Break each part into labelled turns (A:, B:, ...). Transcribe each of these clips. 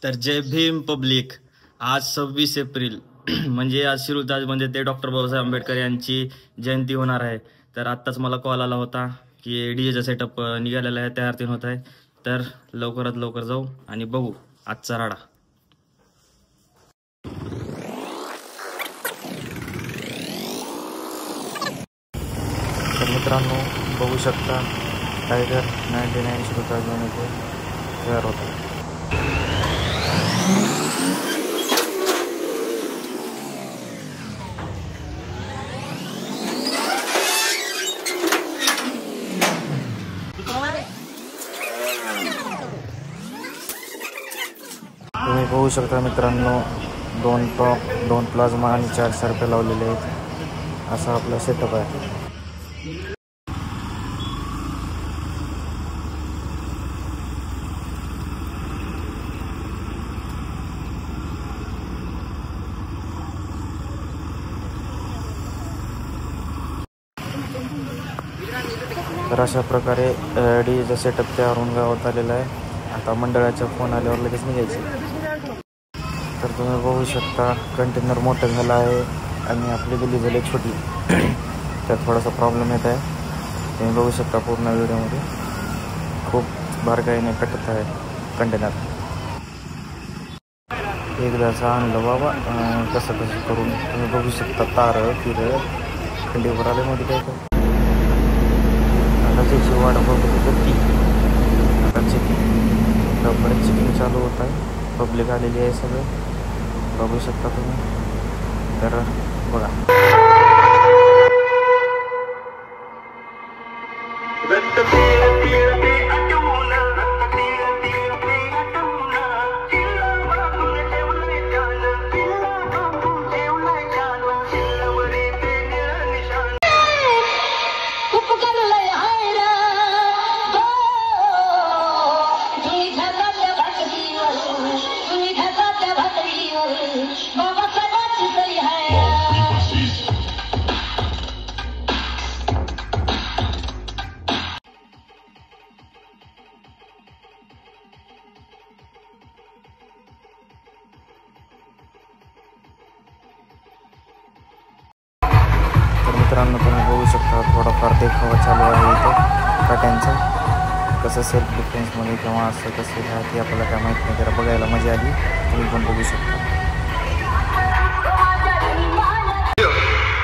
A: तर जय भीम पब्लिक. आज 26 एप्रिल म्हणजे आज शिरूरमध्ये ते डॉक्टर बाबासाहेब आंबेडकर यांची जयंती होणार आहे. तर आत्ताच मला कॉल आला होता की डीजेचा सेटअप निघालेला आहे, तयार होत आहे. तर लवकरात लवकर जाऊ आणि बघू आजचा राडा.
B: तर मित्रांनो बघू शकता टायगर 99 शिरूरमध्ये तयार होत आहे. तुम्ही बघू शकता मित्रांनो 2 टॉप 2 प्लाझ्मा आणि 4 सर्पे लावलेले आहेत. असा आपला सेटअप आहे. तर अशा प्रकारे डीजेचा सेटअप तयार होऊन गावात आलेला आहे. आता मंडळाचा फोन आल्यावर लगेच निघायचे. तर तुम्ही बघू शकता कंटेनर मोठं झालं आहे आणि आपली गल्ली झाली छोटी. त्यात थोडासा प्रॉब्लेम येत आहे. तुम्ही बघू शकता पूर्ण व्हिडिओमध्ये खूप बारकाईने कटत आहे कंटेनर. एकदाचं आणलं बाबा कसं करून तुम्ही बघू शकता. तार फिरं खंडीवर आल्यामध्ये काय काय आता त्याची वाट बघती. आता चेकिंग चालू होत आहे. पब्लिक आलेली आहे सगळं बघू शकता तुम्ही. तर बघा मित्रांनो तुम्ही बघू शकता थोडाफार देखावा चालू आहे इथं काट्यांचा. कसं सेल्फ डिफेन्समध्ये किंवा असं कसं आहे ते आपल्याला काय माहीत नाही. जरा बघायला मजा आली. तुम्ही पण बघू शकता.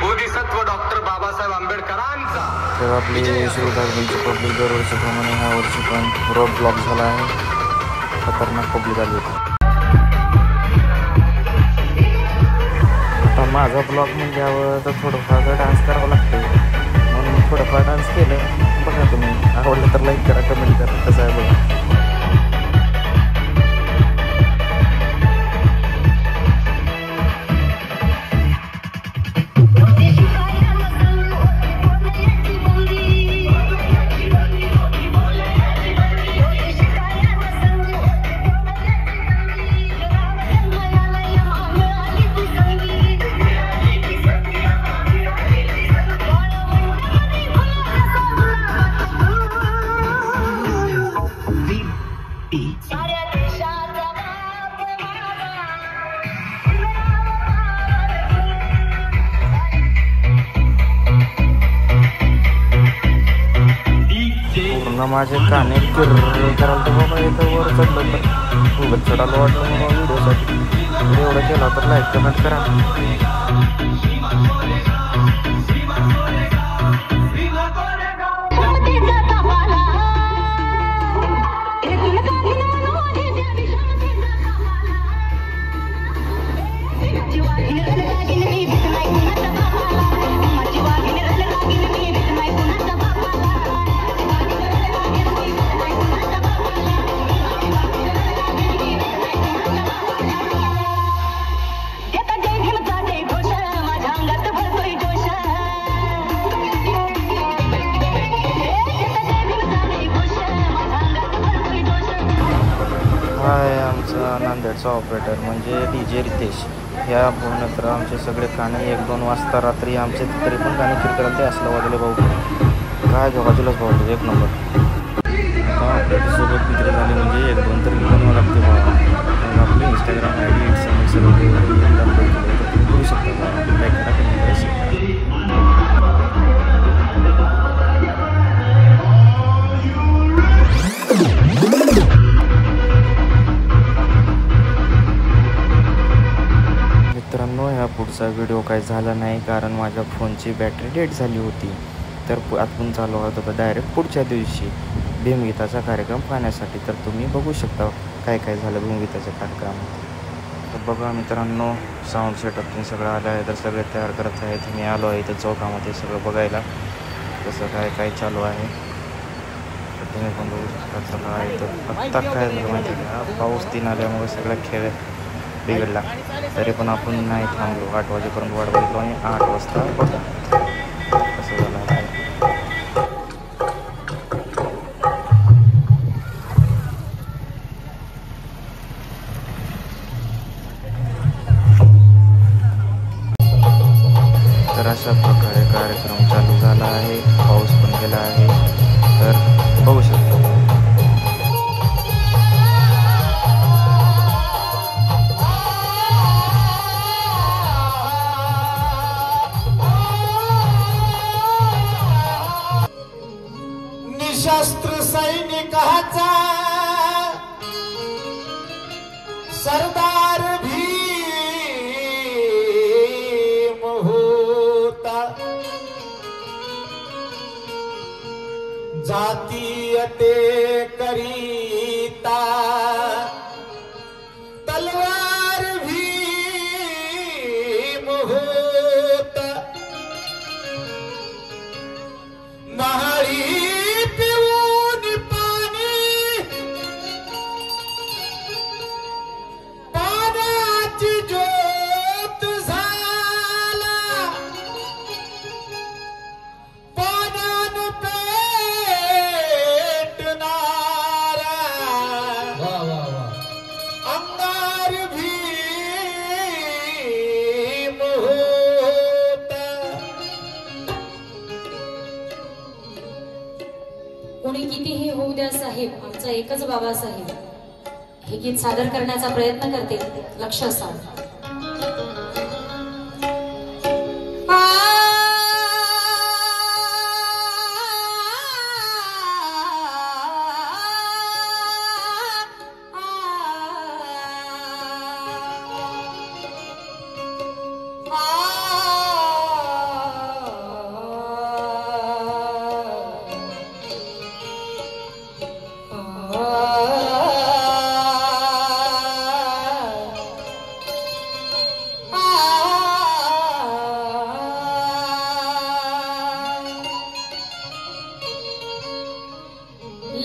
C: बोधिसत्व डॉक्टर बाबासाहेब आंबेडकरांचा.
B: तर आपली शिरूरची पब्लिक दरवर्षीप्रमाणे ह्या वर्षी पण रोड ब्लॉक झाला आहे. खतरनाक पब्लिक आली होती. माझा ब्लॉग म्हणजे यावं तर थोडंफार डान्स करावं लागतं म्हणून थोडंफार डान्स केलं. बघा तुम्ही आवडलं तर लाईक करा, कमेंट करा. कसं आहे बघा. माझे काने करायला तर बाबा इथं वर चढलं तर उगत चढायला वाटलं बाबा व्हिडिओसाठी. एवढं केलं तर लाईक कमेंट करा. नांदेडचा ऑपरेटर म्हणजे DJ रितेश. ह्या पूर्ण तर आमचे सगळे गाणे 1-2 वाजता रात्री आमचे तरी पण गाणे फिरकराल ते असलं वाजले भाऊ. काय घ्या बाजूलाच भाऊ एक नंबर. ऑपरेटर सोबत मित्र झाले म्हणजे 1-2 तरी बनवावं लागते बाबा. पुढचा व्हिडिओ काही झाला नाही कारण माझ्या फोनची बॅटरी डेड झाली होती. तर आतून चालू होत होता डायरेक्ट पुढच्या दिवशी भीमगीताचा कार्यक्रम पाहण्यासाठी. तर तुम्ही बघू शकता काय काय झालं भीमगीताच्या कार्यक्रमात. तर बघा मित्रांनो, साऊंड सेटअप सगळं आलं आहे. तर सगळे तयार करत आहेत. मी आलो आहे इथं चौकामध्ये सगळं बघायला कसं काय काय चालू आहे. तर तुम्ही पण बघू शकता. चला आहे तर आत्ता काय झालं माहिती का, पाऊस 3 आल्यामुळे सगळा खेळ बिघडला. तरी पण आपण नाही थांबलो. 8 वाजेपर्यंत वाट बघितलो आणि 8 वाजता बघा कसं झालं आहे. तर अशा प्रकारे कार्यक्रम चालू झाला आहे. पाऊस पण गेला आहे. तर बघू शकतो.
D: निशस्त्र सैनिकाचा सरदार भीम होता. जातीयते करिता तलवार भीम होता. न्हाळी पिऊन पाणी पाण्याची ज्योत झाला. पाण्यानं पेटणारा अंगार भीम होता.
E: कोणी कितीही होऊ द्या साहेब, आमचा एकच बाबासाहेब. हे गीत सादर करण्याचा प्रयत्न करते. लक्ष असावं.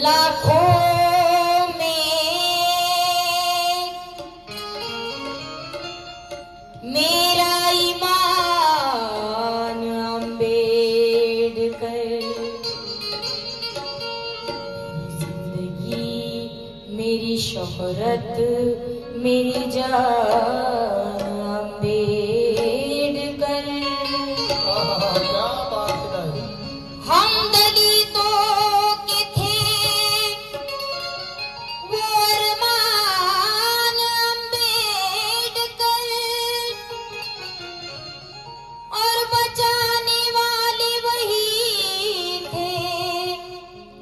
E: लाखों में मेरा ईमान अम्बेडकर. जिंदगी मेरी शोहरत मेरी जान अम्बेडकर. हम दलितों के थे वो अरमान अम्बेडकर, और बचाने वाले वही थे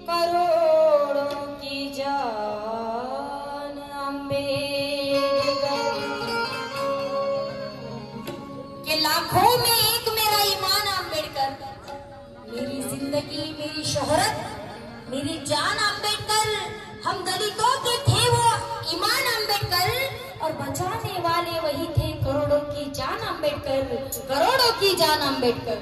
E: करोड़ों की जान अम्बेडकर. कि लाखों में एक मेरा ईमान अम्बेडकर, मेरी जिंदगी मेरी शोहरत मेरी जान अम्बेडकर. हम दलितों के थे वो ईमान अम्बेडकर, और बचाने वाले वही थे करोड़ों की जान अम्बेडकर, करोड़ों की जान अम्बेडकर.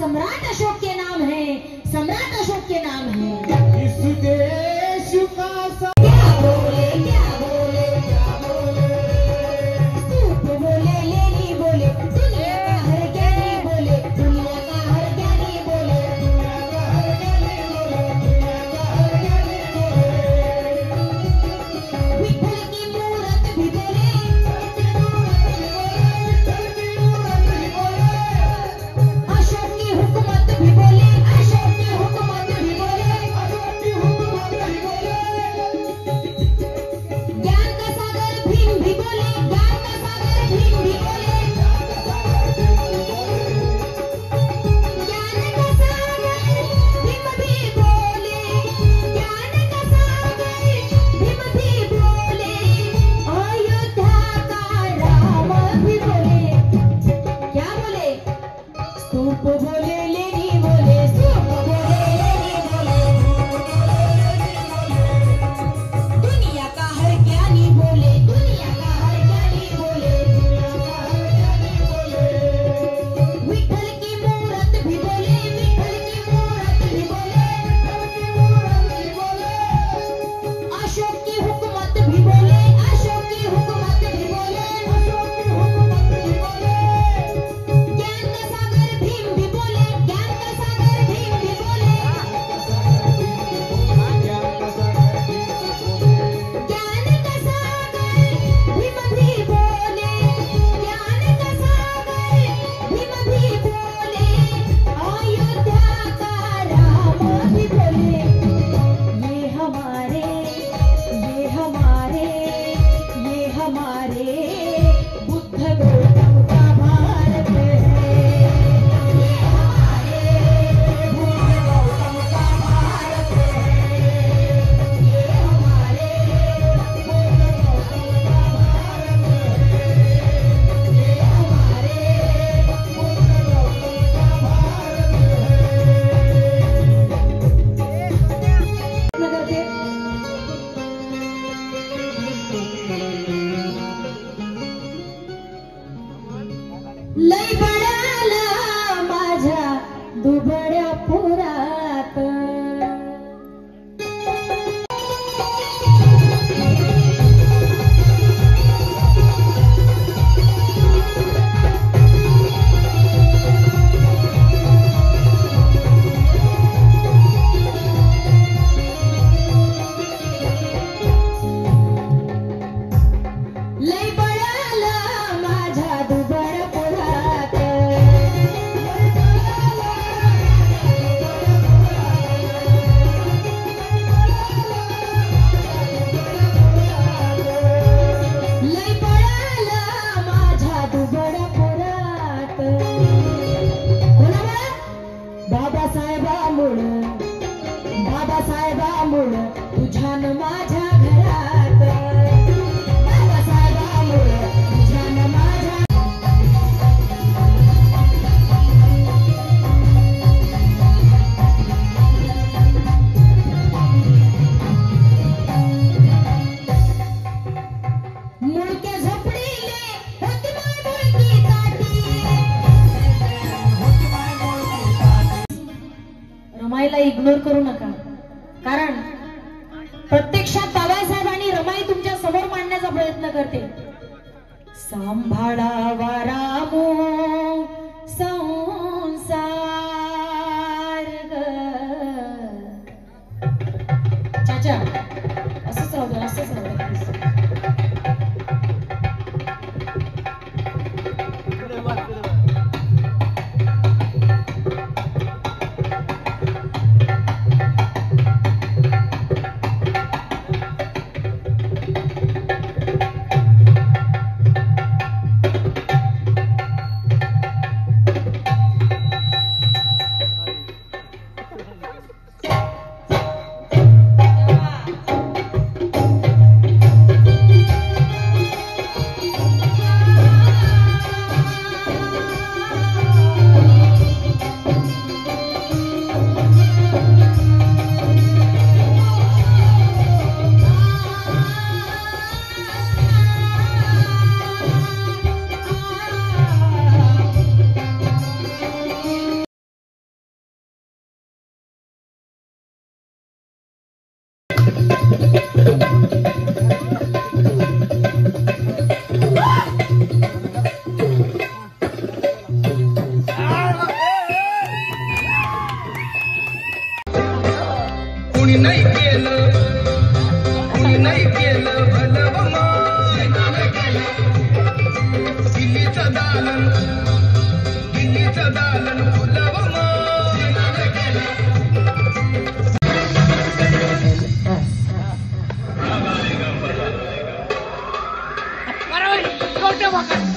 E: सम्राट अशोक के नाम है, सम्राट अशोक के नाम है।
D: इस देश का
E: क्या बोले क्या बोले क्या बोले, स्तूप बोले लेनी बोले, दुनिया का हर ज्ञानी बोले, दुनिया का हर ज्ञानी बोले, दुनिया का हर ज्ञानी बोले, दुनिया का हर ज्ञानी बोले। विठ्ठल की मूरत भी बोले, अशोक की हुकूमत भी बोले, अशोक की हुकूमत भी बोले,
D: अशोक की हुकूमत भी बोले।
E: ज्ञान का सागर भीम भी बोले, ज्ञान का सागर भीम भी बोले, ज्ञान का सागर भीम भी बोले, ज्ञान का सागर भीम भी बोले, अयोध्या का राम भी बोले। क्या बोले? स्तूप बोले लेनी बोले, स्तूप बोले लेनी बोले, दुनिया का हर ज्ञानी बोले, दुनिया का हर ज्ञानी बोले, विठ्ठल की मूरत भी बोले, विठ्ठल की मूरत भी बोले, अशोक की हुकूमत भी बोले, अशोक की हुकूमत भी बोले, ज्ञान का सागर भीम भी बोले, ज्ञान का सागर भीम भी बोले, ज्ञान का सागर भीम भी बोले, ज्ञान का सागर भीम भी बोले, अयोध्या का राम भी बोले। ये हमारे बुद्ध गौतम का भारत है, ये हमारे बुद्ध गौतम का भारत है, ये हमारे बुद्ध गौतम का भारत है, ये हमारे बुद्ध गौतम का भारत लय बळाला माझ्या दुबळ्या पुरात, लय बळाला माझ्या दुबळ्या पुरात, लय बळाला माझ्या दुबळ्या पुरात, कोणामुळे? बाबासाहेबामुळं, बाबासाहेबामुळं तुझ्यान माझ्या घरात, बाबासाहेबामुळं तुझ्यान माझ्या मुळक्या झोपडीले होती माय मुळकी ताटी, रमाईला इग्नोर करू नका, कारण प्रत्यक्षात बाबासाहेबांनी रमाई तुमच्या समोर मांडण्याचा प्रयत्न करते। सांभाळावा रामो संसार ग, चाचा असंच राहू दे, असंच राहू दे please.
D: गोटे वखत